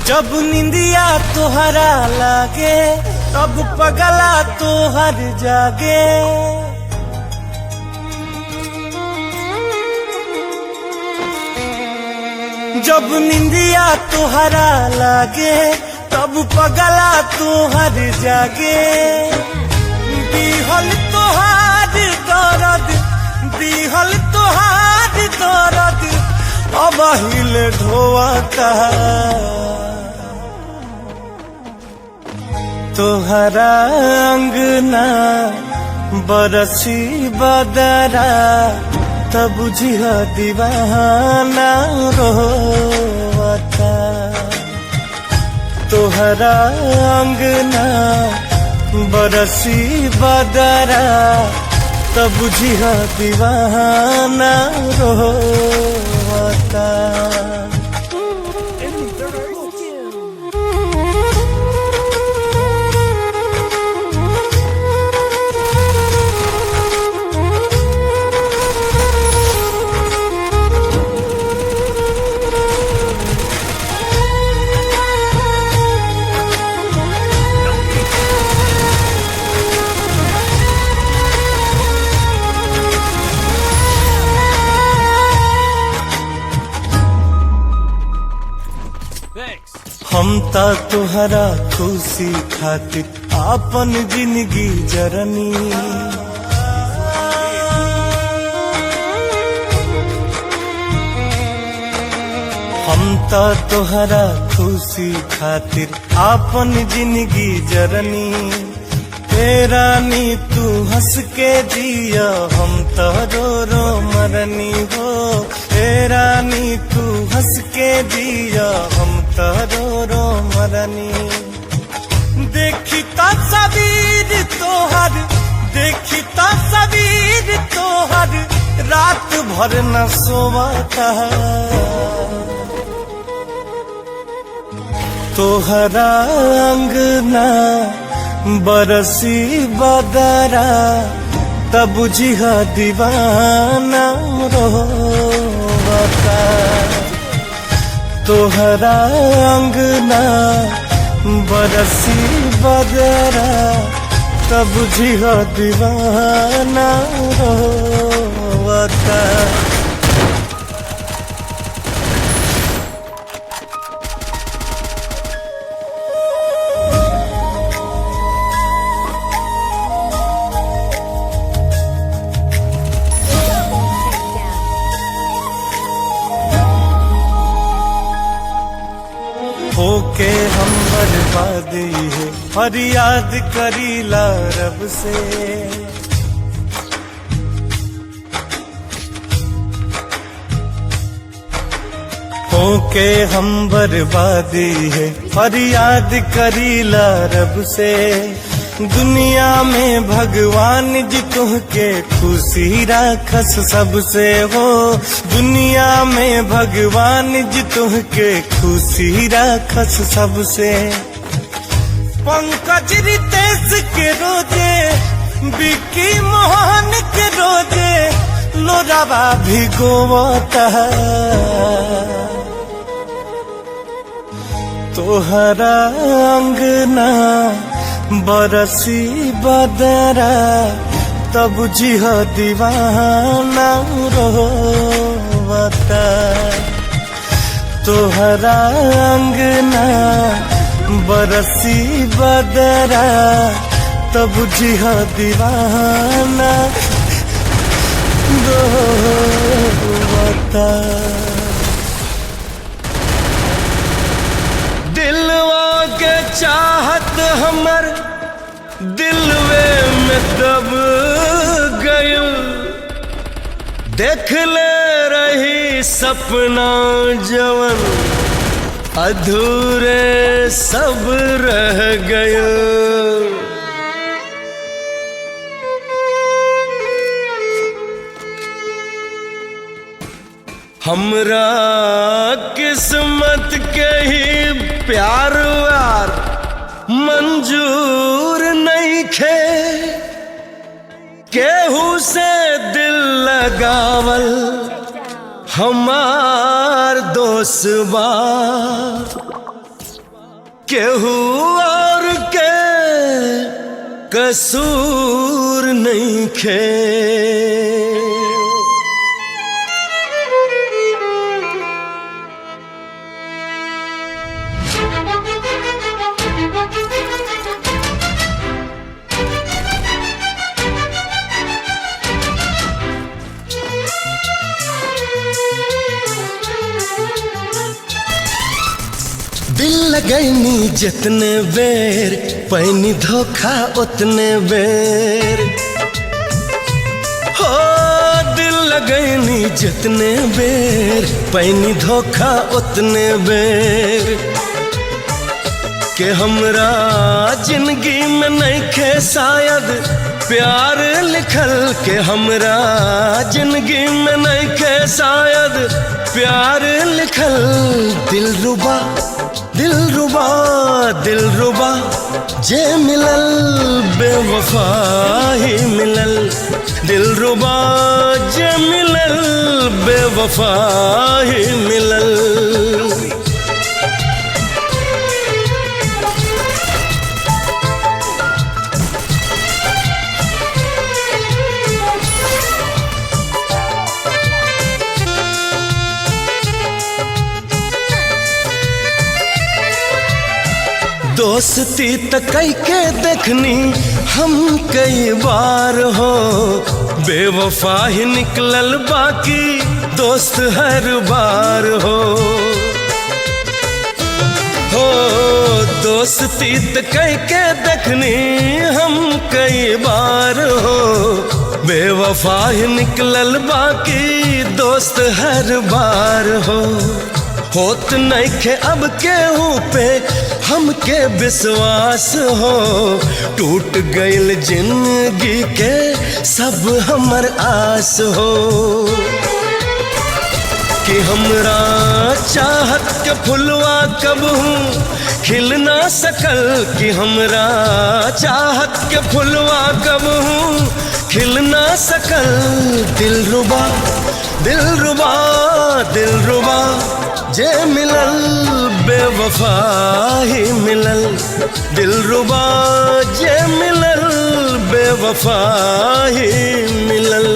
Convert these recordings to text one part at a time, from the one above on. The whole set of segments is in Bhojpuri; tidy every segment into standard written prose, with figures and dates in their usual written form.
जब निंदिया तोहरा लागे तब पगला तोहर जागे। जब निंदिया तोहरा लागे तब पगला तोहर जागे। दिहल तोहार दर्द दिहल तोहार दर्द अब हिल ढोता। तोहरा अंगना बरसी बदरा तब बुझिह दीवाना रोता। तोहरा अंगना बरसी बदरा तब बुझिह दीवाना रोता। हम ता तुहरा खुशी खातिर आपन जिंदगी जरनी। हम ता तुहरा खुशी खातिर आपन जिंदगी जरनी। तेरा नी तू हंस के जिया हम तो रो रो मरनी हो। तेरा नी तू हंस के जिया हम तो रो रो मरनी। देखी तस्वीर तोहर देखी तस्वीर तोहर रात भर न सोवता। तोहरा अंगना बरसी बदरा तब बुझिह दीवाना रोता। तोहरा अंगना बरसी बदरा तब बुझिह दीवाना रोता। होके हम बर्बादी है फरियाद करीला रब से। होके हम बर्बादी है फरियाद करीला रब से। दुनिया में भगवान जी तुहके खुशी राखस सबसे हो। दुनिया में भगवान जी तुहके खुशी राखस सबसे। पंकज रितेश के रोजे बिक्की मोहन के रोजे लोरावा भिगोता। तोहरा अंगना बरसी बदरा तब बुझिह दीवाना रोता। तोहरा अंगना बरसी बदरा तब जिहा दीवाना दो बता। दिलवा के चाहत हमर दिलवे में दब गयल, देख ले रही सपना जवन अधूरे सब रह गए। हमरा किस्मत के ही प्यार व्यार मंजूर नहीं खे, केहू से दिल लगावल हमार दोस्त बा, केहू और के कसूर नहीं खे। दिल लगैनी जितने बेर पैनी धोखा उतने बेर, हो दिल लगैनी जितने बेर पैनी धोखा उतने बेर, के हमरा जिंदगी में नहीं खे शायद प्यार लिखल, के हमरा जिंदगी में नहीं खे शायद प्यार लिखल। दिलरुबा दिलरुबा दिलरुबा जे मिलल बेवफा ही मिलल, दिलरुबा जे मिलल बेवफा ही मिलल। दोस्ती त कई के देखनी हम कई बार हो, बेवफा ही निकलल बाकी दोस्त हर बार हो। दोस्ती त कई के देखनी हम कई बार हो, बेवफा ही निकलल बाकी दोस्त हर बार हो। होत नहीं खे अब केहू पे हमके विश्वास हो, टूट गईल जिंदगी के सब हमर आस हो, कि हमरा चाहत के फुलवा कब हूँ खिल ना सकल, कि हमरा चाहत के फुलवा कब हूँ खिल ना सकल। दिलरुबा दिलरुबा दिलरुबा जे मिलल बेवफा ही मिलल, दिलरुबा जे मिलल बेवफा ही मिलल।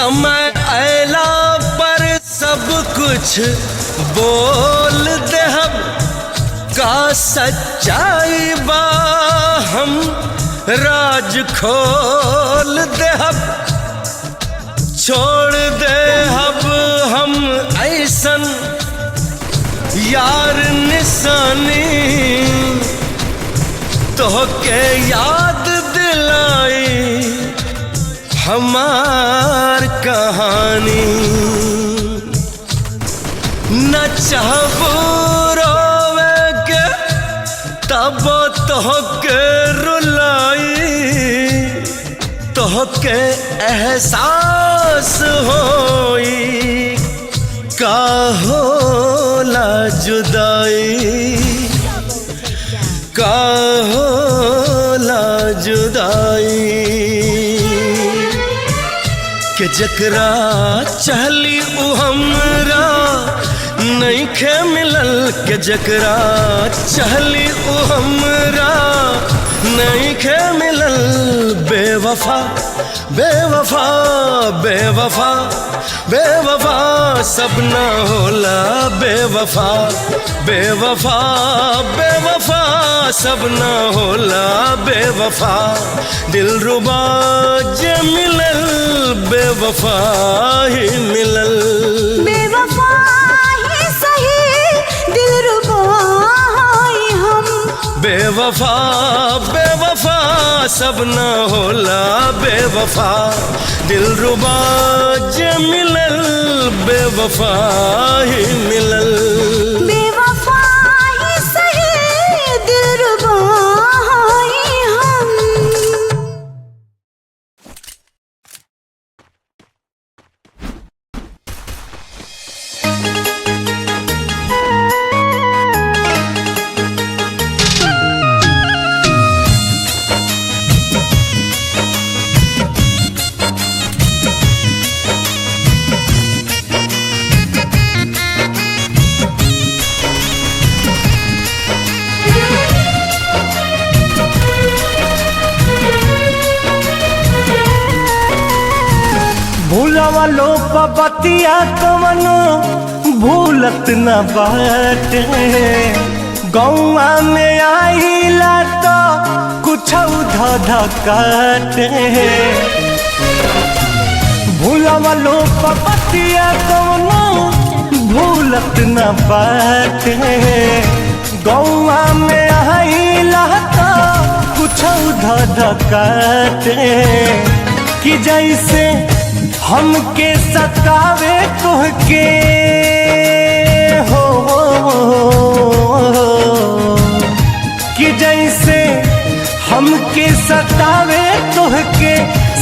समय अयला पर सब कुछ बोल देहब, का सच्चाई बा हम राज खोल देहब। छोड़ देहब हम ऐसन यार निशानी, तोहके याद दिलाई हमार कहानी। न चाहबू रोवे के तब तोहके रुलाई, तोहके एहसास होई का होला जुदाई, का होला जुदाई। के जकरा चहली उ हमरा नइखे मिलल, के जकरा चहली उ हमरा नइखे मिलल। बेवफा बेवफा बेवफा बेवफा सब ना होला, बेवफा बेवफा बेवफा सब ना होला। बेवफा दिलरुबा जे मिलल, बेवफा ही मिलल। बेवफा ही सही दिलरुबा ही हम। बेवफा बेवफा सब ना होला, बेवफा दिलरुबा जे मिलल, बेवफा ही मिलल। बेवफा ही सही दिलरुबा ही हम। भूलवा लो बतिया कवनो भूलत न बाटे, गौआ में आइला तो कुछ धध काटे। भूलवा लो बतिया कवनो भूलत न बाटे, गौआ में आइला तो कुछ धध काटे। कि जैसे हमके सतावे तुहके हो, कि जैसे हमके सतावे तुहके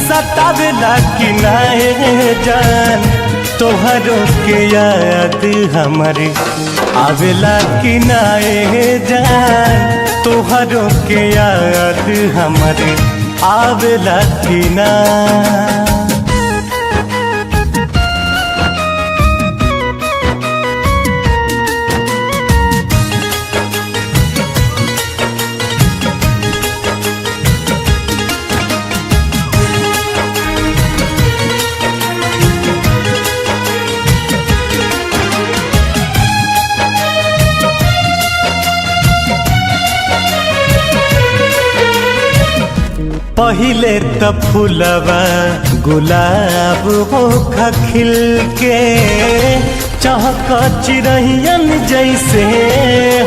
सतावेला कि नाए जान। तोहरो के याद हमारे आवेला कि नाए जान, तोहरो के याद हमारे आवेला कि ना। पहिले त फूलवा गुलाब होखा खिल के, चहक चिरहियन जैसे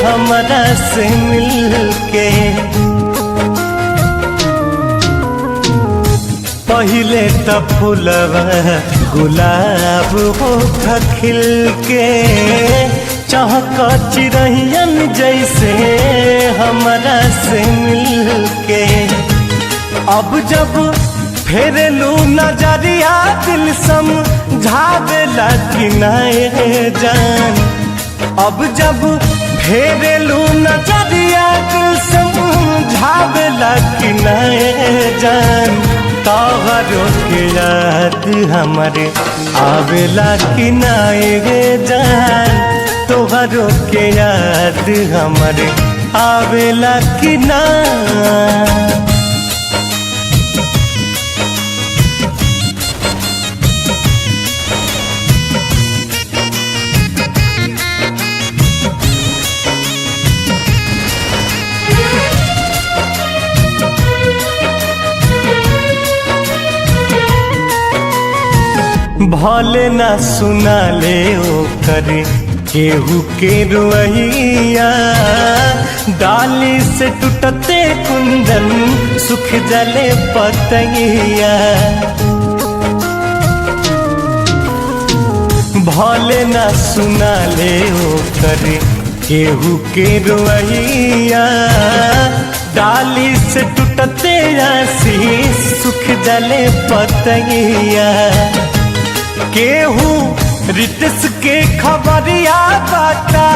हमरा से मिल के। पहिले त फूलवा गुलाब होखा खिल के, चहक चिरहियन जैसे हमरा से मिल के। अब जब फेरलू नजरिया दिल समझावेला कि नाए जान। अब जब फेरलू नजरिया दिल समझावेला कि नाए जान। तोहरो के याद हमारे आवेला कि नाए जान, तोहरो के याद हमारे आवेला कि ना। भले ना सुना ले ओकर केहू के रुइया, डाली से टूटते कुंदन सुख जले पतैया। भले ना सुना ले ओकर केहू के रुइया, डाली से टूटते आशीष सुख जले पतैया। केहू रितस के खबरिया बाटा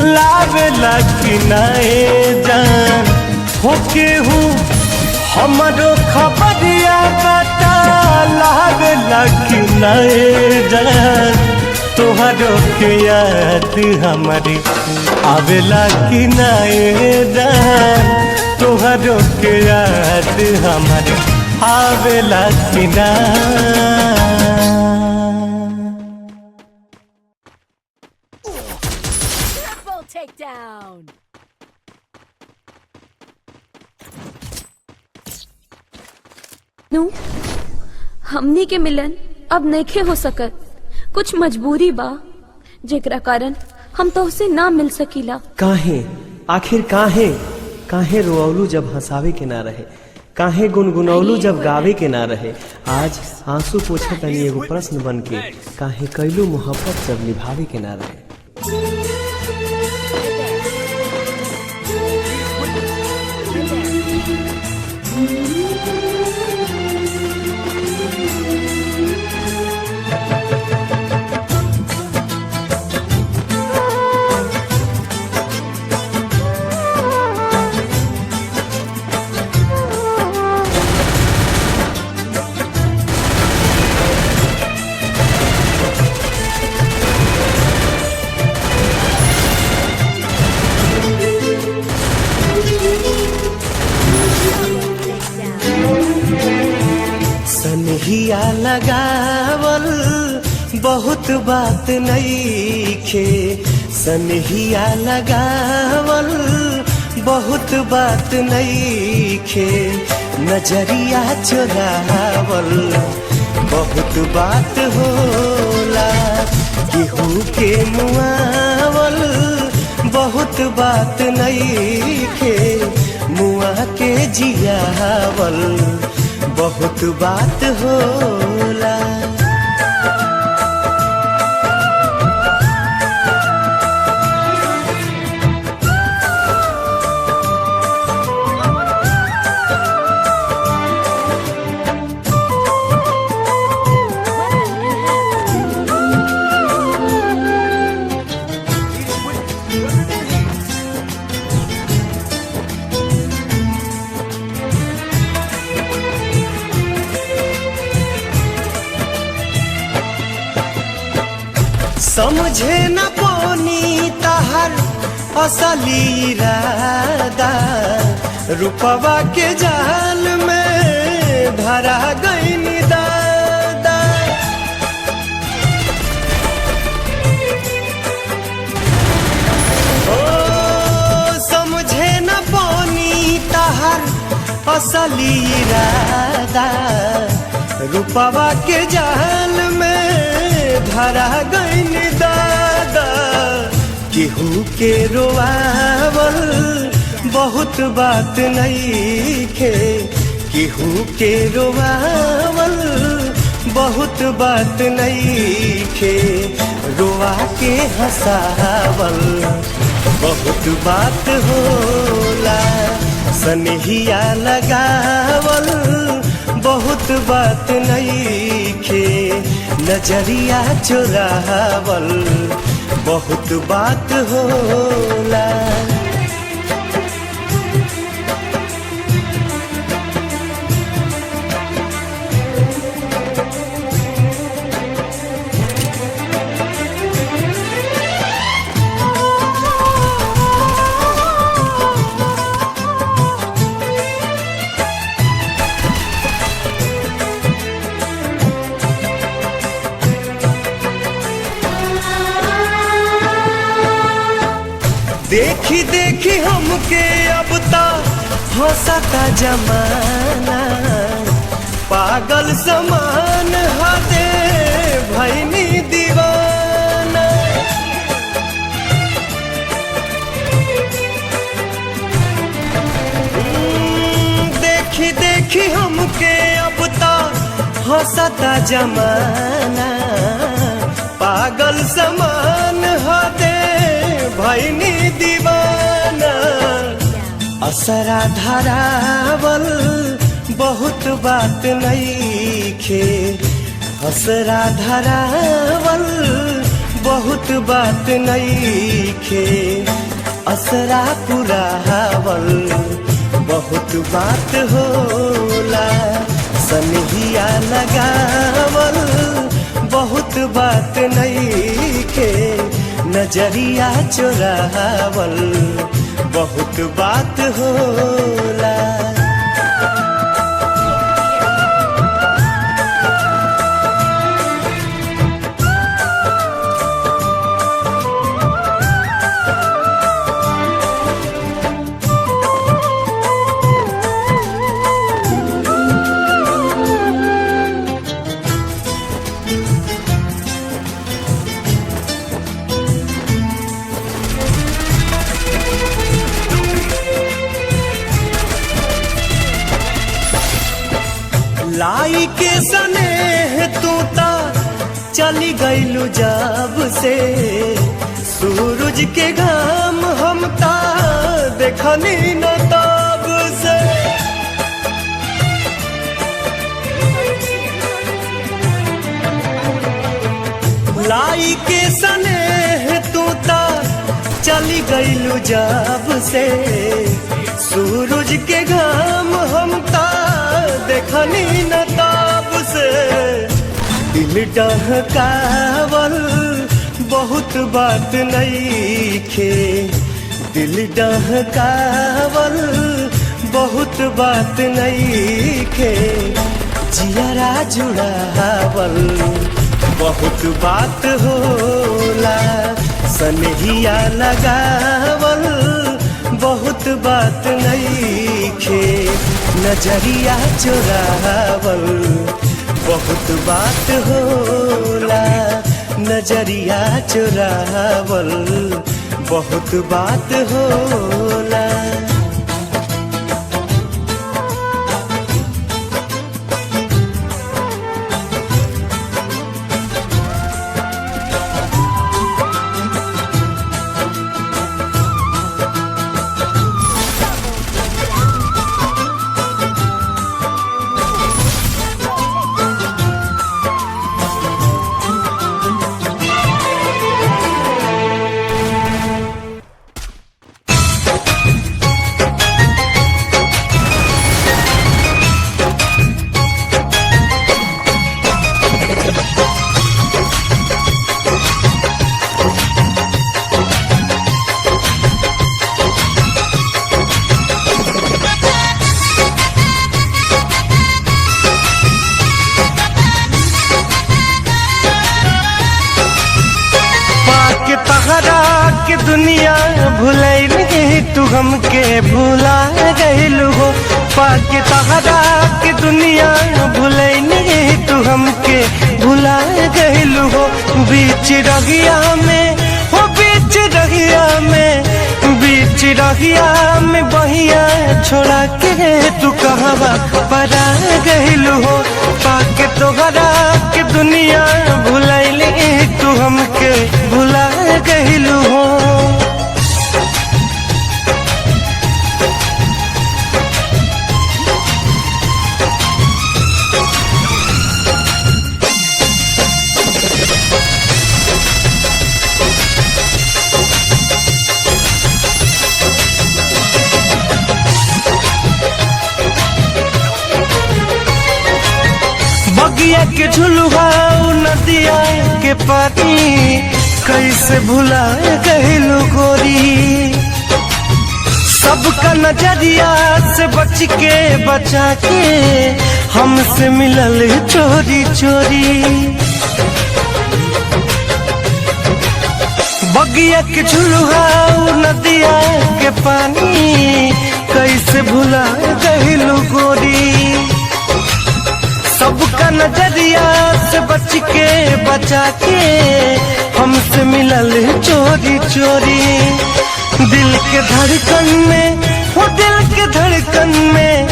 लावेला कि नाए जान हो, केहू हमरो खबरिया बाटा लावेला कि नाए जान। तोहरो के याद हमारी आवेला कि नाए जान, तोहरो के याद हमारी आवेला कि ना। Takedown. नु हमनी के मिलन अब नइखे हो सकत, कुछ मजबूरी बा जेकरा कारण हम तो उसे ना मिल सकीला। काहे आखिर काहे काहे रोअलू जब हंसावे के ना रहे, काहे गुनगुनौलू जब गावे के ना रहे। आज आंसू पोछा तनी एगो प्रश्न बन के, काहे कैलू मोहब्बत जब निभावे के ना रहे। सनहिया लगावल बहुत बात नइखे, सनहिया लगावल बहुत बात नइखे। नजरिया चुरावल बहुत बात होला, केहू के मुआवल बहुत बात नइखे। मुआ के जियावल बहुत बात होला। समझे न पोनी तहर असली इरादा, रूपवा के जाल में धरा गईन दादा। ओ समझे न पोनी तहर असली इरादा, रूपवा के जाल में धरा गईन दादा। केहू के रोआवल बहुत बात नइखे, केहू के रोआवल बहुत बात नइखे। रोआ के हंसावल बहुत बात होला, सनहिया लगावल बहुत बात नइखे। नजरिया चुरावल बहुत बात होला। देखी देखी हमके अब ता हंसता जमाना, पागल समान हदे देखी हमके अब ता हंसता जमाना पागल समान हदे भैनी दीवाना असरा धरावल बहुत बात नईखे असरा धरावल बहुत बात नईखे असरा पुरावल बहुत बात होला सनहिया लगावल बहुत बात नईखे नजरिया चुरावल बहुत बात होला लाई के सनेह तू ता चली गईलू जब से सूरज के घाम हम ता देखनी न तब से लाई के सनेह तू ता चली गईलू जब से सूरज के घाम हम ता देखनी न ताब से दिल डहकावल बहुत बात नईखे दिल डहकावल बहुत बात नईखे जियरा जुड़ावल बहुत बात होला सनहिया लगावल बहुत बात नईखे नजरिया चुरावल बहुत बात होला नजरिया चुरावल बहुत बात होला के दुनिया भुलई नहीं तू हमके भुला गइलू हो पाके तहरा के दुनिया भुलई नहीं तू हमके भुला गइलू हो बीच रहिया में हो बीच रहिया में बहिया छोड़ा के तू कहवा परा गइलू हो पाके तोहरा के दुनिया भुलई तू हमके भुला गइलू हो बगिया के झुलुआ नदिया के पानी कैसे भुला गइलू गोरी सबका नजरिया से बच के बचा के हमसे मिलल चोरी चोरी बगिया के झुलुआ नदिया के पानी कैसे भुला गइलू गोरी सबका नजरिया से बच के बचा के हमसे मिलल चोरी चोरी दिल के धड़कन में वो दिल के धड़कन में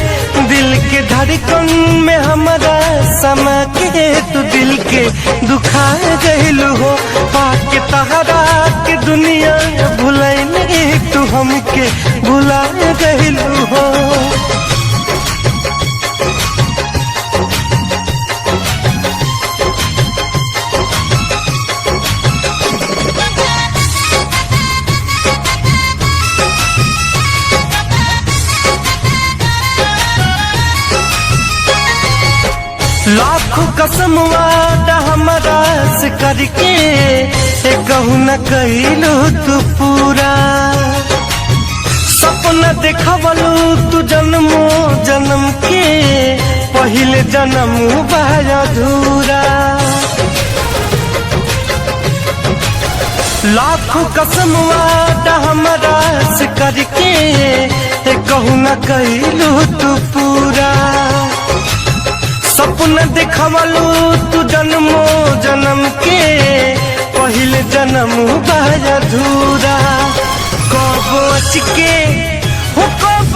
दिल के धड़कन में हमारा समा के तू दिल के दुखा गइलू हो। पाके तहरा के दुनिया भुलैनी तू हमके भुला गइलू हो। लाखों कसम वादा हमारा से करके कहू न कहिलू तू पूरा। सपना देखवलू तू जन्मो जन्म के पहले जन्म बा अधूरा। लाखों कसम वादा हमारा से करके कहू न कहिलू तू पूरा। सपना देखवलू तू जन्मो जन्म के पहले जन्म बा अधूरा। कब अच के हो कब